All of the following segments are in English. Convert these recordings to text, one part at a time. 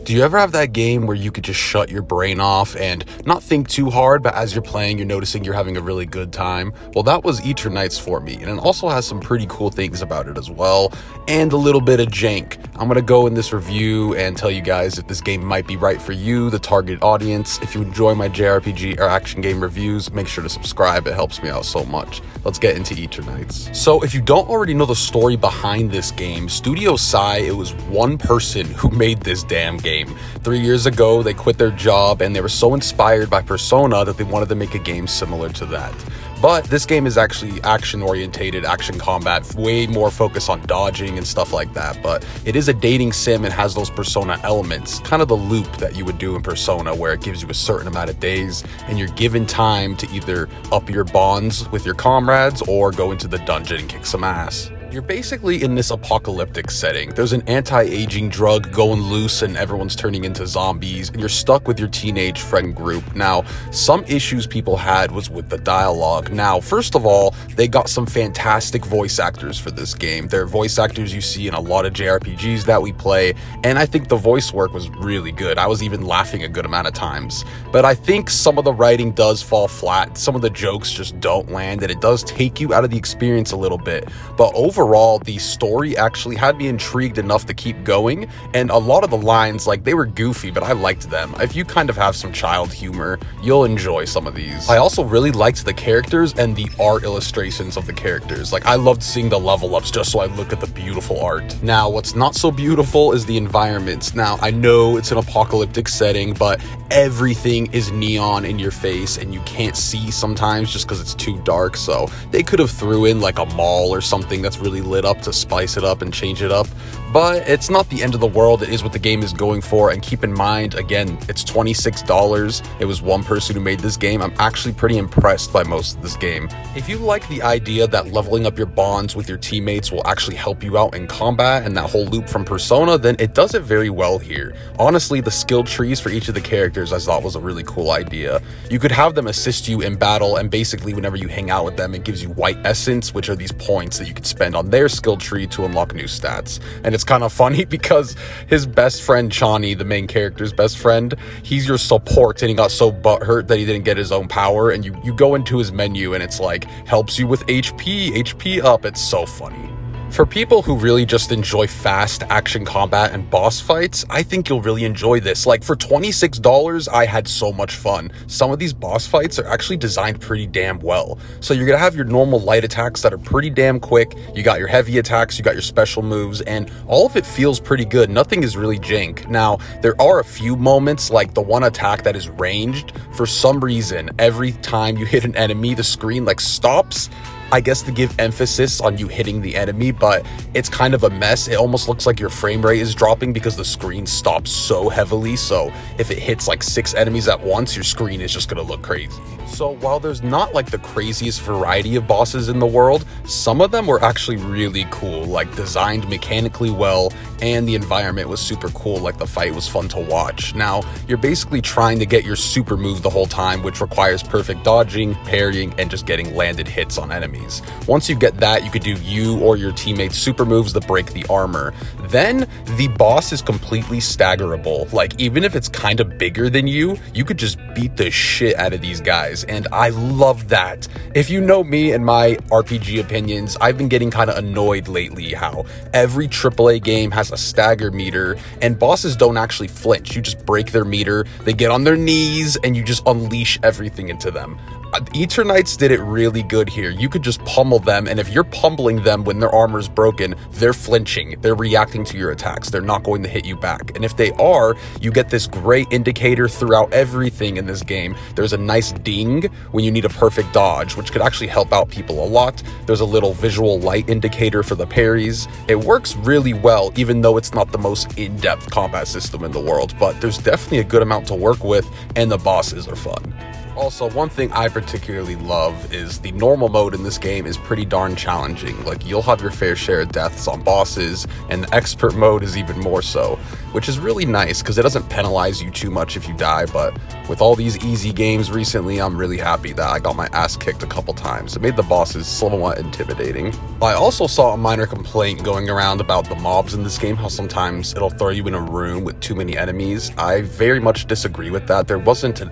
Do you ever have that game where you could just shut your brain off and not think too hard, but as you're playing, you're noticing you're having a really good time? Well, that was Eternights for me, and it also has some pretty cool things about it as well, and a little bit of jank. I'm gonna go in this review and tell you guys if this game might be right for you, the target audience. If you enjoy my JRPG or action game reviews, make sure to subscribe. It helps me out so much. Let's get into Eternights. So if you don't already know the story behind this game, Studio Sai, it was one person who made this damn game. 3 years ago, they quit their job and they were so inspired by Persona that they wanted to make a game similar to that. But this game is actually action-orientated, action combat, way more focus on dodging and stuff like that. But it is a dating sim and has those Persona elements, kind of the loop that you would do in Persona where it gives you a certain amount of days and you're given time to either up your bonds with your comrades or go into the dungeon and kick some ass. You're basically in this apocalyptic setting. There's an anti-aging drug going loose and everyone's turning into zombies, and you're stuck with your teenage friend group. Now, some issues people had was with the dialogue. Now, first of all, they got some fantastic voice actors for this game. They're voice actors you see in a lot of JRPGs that we play, and I think the voice work was really good. I was even laughing a good amount of times. But I think some of the writing does fall flat. Some of the jokes just don't land, and it does take you out of the experience a little bit. But overall, the story actually had me intrigued enough to keep going, and a lot of the lines, like, they were goofy, but I liked them. If you kind of have some child humor, you'll enjoy some of these. I also really liked the characters and the art illustrations of the characters. Like, I loved seeing the level ups just so I look at the beautiful art. Now, what's not so beautiful is the environments. Now, I know it's an apocalyptic setting, but everything is neon in your face and you can't see sometimes just because it's too dark, so they could have threw in like a mall or something that's really lit up to spice it up and change it up. But it's not the end of the world. It is what the game is going for, and keep in mind, again, it's $26. It was one person who made this game. I'm actually pretty impressed by most of this game. If you like the idea that leveling up your bonds with your teammates will actually help you out in combat and that whole loop from Persona, then it does it very well here. Honestly, the skill trees for each of the characters I thought was a really cool idea. You could have them assist you in battle, and basically whenever you hang out with them, it gives you white essence, which are these points that you can spend on their skill tree to unlock new stats. And it's kind of funny because his best friend Chani, the main character's best friend, he's your support, and he got so butthurt that he didn't get his own power, and you go into his menu and it's like helps you with HP up. It's so funny. For people who really just enjoy fast action combat and boss fights, I think you'll really enjoy this. Like, for $26, I had so much fun. Some of these boss fights are actually designed pretty damn well. So you're gonna have your normal light attacks that are pretty damn quick, you got your heavy attacks, you got your special moves, and all of it feels pretty good. Nothing is really jank. Now, there are a few moments, like the one attack that is ranged. For some reason, every time you hit an enemy, the screen like stops, I guess to give emphasis on you hitting the enemy, but it's kind of a mess. It almost looks like your frame rate is dropping because the screen stops so heavily. So if it hits like 6 enemies at once, your screen is just gonna look crazy. So while there's not like the craziest variety of bosses in the world, some of them were actually really cool, like designed mechanically well, and the environment was super cool, like the fight was fun to watch. Now, you're basically trying to get your super move the whole time, which requires perfect dodging, parrying, and just getting landed hits on enemies. Once you get that, you could do you or your teammates' super moves that break the armor. Then, the boss is completely staggerable. Like, even if it's kind of bigger than you could just beat the shit out of these guys, and I love that. If you know me and my RPG opinions, I've been getting kind of annoyed lately how every AAA game has a stagger meter, and bosses don't actually flinch. You just break their meter, they get on their knees, and you just unleash everything into them. Eternights did it really good here. You could just pummel them, and if you're pummeling them when their armor's broken, they're flinching. They're reacting to your attacks. They're not going to hit you back. And if they are, you get this great indicator throughout everything in this game. There's a nice ding when you need a perfect dodge, which could actually help out people a lot. There's a little visual light indicator for the parries. It works really well, even though it's not the most in-depth combat system in the world, but there's definitely a good amount to work with, and the bosses are fun. Also, one thing I particularly love is the normal mode in this game is pretty darn challenging. Like, you'll have your fair share of deaths on bosses, and the expert mode is even more so. which is really nice because it doesn't penalize you too much if you die. But with all these easy games recently, I'm really happy that I got my ass kicked a couple times. It made the bosses somewhat intimidating. I also saw a minor complaint going around about the mobs in this game, how sometimes it'll throw you in a room with too many enemies. I very much disagree with that. There wasn't an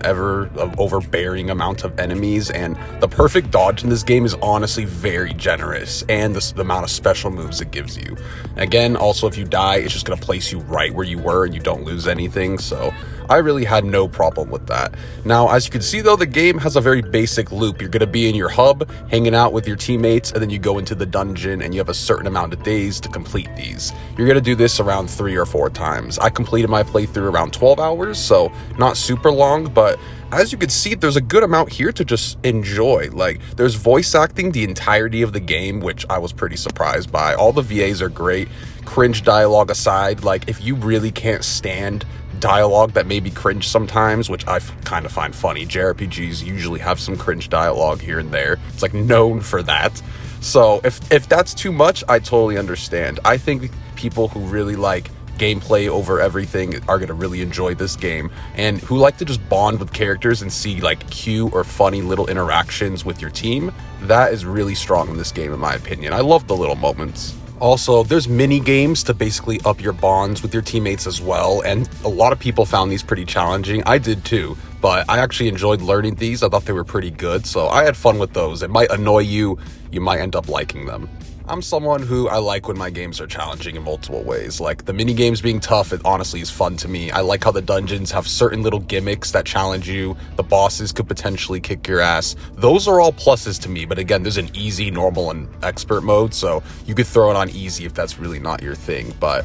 overbearing amount of enemies, and the perfect dodge in this game is honestly very generous, and the amount of special moves it gives you. Again, also if you die, it's just going to place you right where you were and you don't lose anything, so I really had no problem with that. Now, as you can see though, the game has a very basic loop. You're going to be in your hub, hanging out with your teammates, and then you go into the dungeon and you have a certain amount of days to complete these. You're going to do this around 3 or 4 times. I completed my playthrough around 12 hours, so not super long, but as you can see, there's a good amount here to just enjoy. Like, there's voice acting the entirety of the game, which I was pretty surprised by. All the VAs are great. Cringe dialogue aside, like, if you really can't stand dialogue that may be cringe sometimes, which I kind of find funny, JRPGs usually have some cringe dialogue here and there. It's like known for that. So if that's too much, I totally understand. I think people who really like gameplay over everything are going to really enjoy this game, and who like to just bond with characters and see like cute or funny little interactions with your team, that is really strong in this game in my opinion. I love the little moments. Also, there's mini games to basically up your bonds with your teammates as well, and a lot of people found these pretty challenging. I did too, but I actually enjoyed learning these. I thought they were pretty good, so I had fun with those. It might annoy you, you might end up liking them. I'm someone who I like when my games are challenging in multiple ways. Like, the mini games being tough, it honestly is fun to me. I like how the dungeons have certain little gimmicks that challenge you. The bosses could potentially kick your ass. Those are all pluses to me, but again, there's an easy, normal, and expert mode, so you could throw it on easy if that's really not your thing. But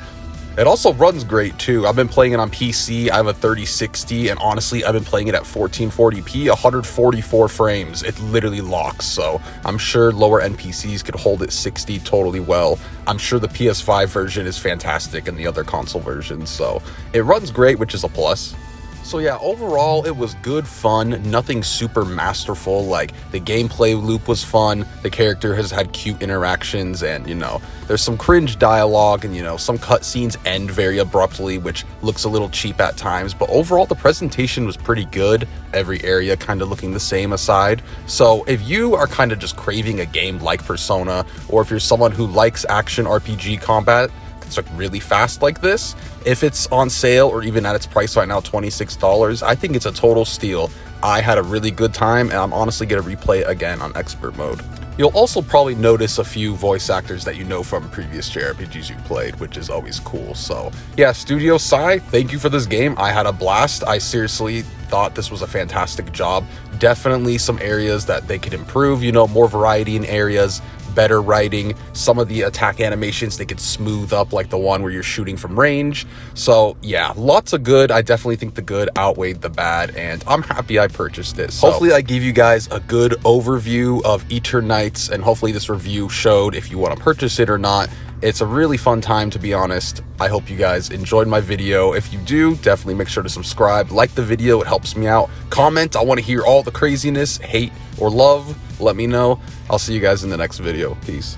it also runs great too. I've been playing it on PC. I have a 3060, and honestly, I've been playing it at 1440p, 144 frames. It literally locks, so I'm sure lower end PCs could hold it 60 totally well. I'm sure the PS5 version is fantastic and the other console versions, so it runs great, which is a plus. So yeah, overall, it was good fun, nothing super masterful. Like, the gameplay loop was fun, the character has had cute interactions, and, you know, there's some cringe dialogue, and, you know, some cutscenes end very abruptly, which looks a little cheap at times, but overall, the presentation was pretty good, every area kind of looking the same aside. So if you are kind of just craving a game like Persona, or if you're someone who likes action RPG combat, it's like really fast like this, if it's on sale or even at its price right now, $26, I think it's a total steal. I had a really good time, and I'm honestly going to replay it again on expert mode. You'll also probably notice a few voice actors that you know from previous JRPGs you played, which is always cool. So yeah, Studio Sai, thank you for this game. I had a blast. I seriously thought this was a fantastic job. Definitely some areas that they could improve, you know, more variety in areas, better writing, some of the attack animations they could smooth up, like the one where you're shooting from range. So yeah, lots of good. I definitely think the good outweighed the bad, and I'm happy I purchased this. So hopefully I gave you guys a good overview of Eternights, and hopefully this review showed if you want to purchase it or not. It's a really fun time, to be honest. I hope you guys enjoyed my video. If you do, definitely make sure to subscribe, like the video, it helps me out. Comment, I want to hear all the craziness, hate, or love. Let me know. I'll see you guys in the next video. Peace.